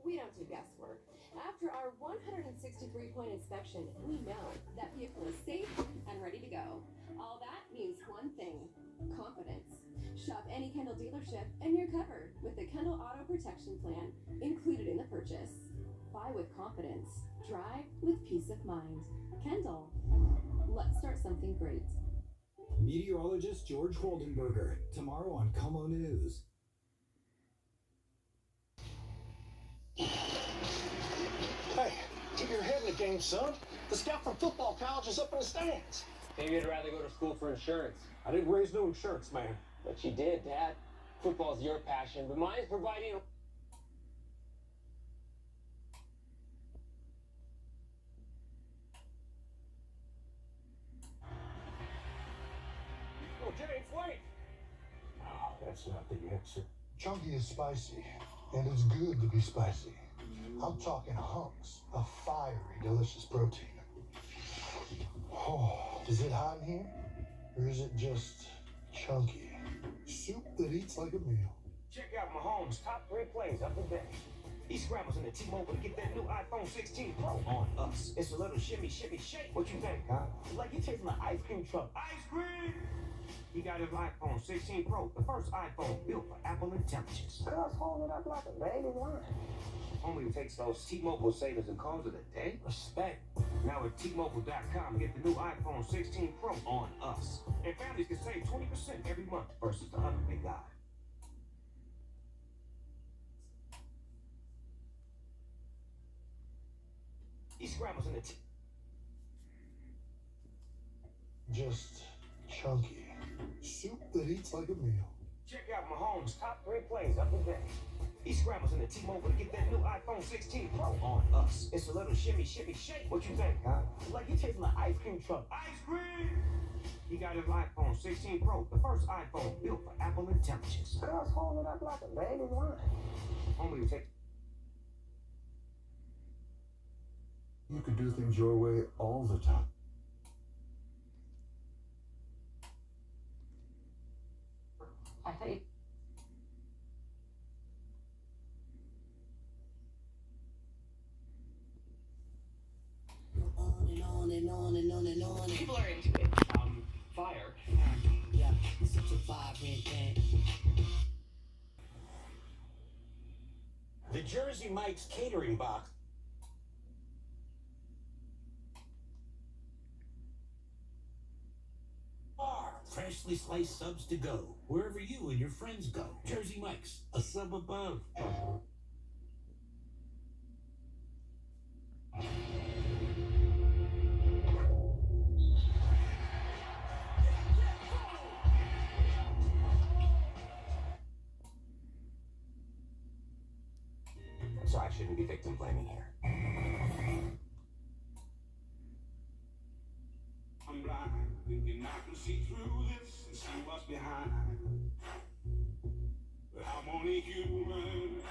We don't do guesswork. After our 163-point inspection, we know that vehicle is safe and ready to go. All that means one thing: confidence. Shop any Kendall dealership and you're covered with the Kendall Auto Protection Plan included in the purchase. Buy with confidence. Drive with peace of mind. Kendall. Let's start something great. Meteorologist George Holdenberger, tomorrow on Como News. Hey, keep your head in the game, son. The scout from football college is up in the stands. Maybe you'd rather go to school for insurance. I didn't raise no insurance, man. But you did, Dad. Football's your passion, but mine's providing... Oh, James, wait! Oh, that's not the answer. Chunky is spicy, and it's good to be spicy. I'm talking hunks of fiery, delicious protein. Oh, is it hot in here? Or is it just chunky? Soup that eats like a meal. Check out Mahomes' top 3 plays of the day. He scrambles into T-Mobile to get that new iPhone 16 Pro on us. It's a little shimmy, shimmy, shake. What you think, huh? Like you're chasing an ice cream truck. Ice cream! He got his iPhone 16 Pro, the first iPhone built for Apple Intelligence. Cuz holding up like a baby wine. Only takes those T-Mobile savings and calls it a day. Respect. Now at T-Mobile.com, get the new iPhone 16 Pro on us. And families can save 20% every month versus the other big guy. He scrambles in the Just chunky. Soup that eats like a meal. Check out Mahomes' top 3 plays of the day. He scrambles into T-Mobile to get that new iPhone 16 Pro on us. It's a little shimmy, shimmy, shake. What you think, huh? Like you're chasing an ice cream truck. Ice cream! He got his iPhone 16 Pro, the first iPhone built for Apple Intelligence. Cuz holding up like a baby wine. Only take... You could do things your way all the time. I thought you... On and on and on and on and on. People are into it. Fire. Yeah, it's such a vibrant thing. The Jersey Mike's catering box. Freshly sliced subs to go, wherever you and your friends go. Jersey Mike's, a sub above. So I shouldn't be victim blaming here. I'm blind, thinking I can see through this and see what's behind. But I'm only human.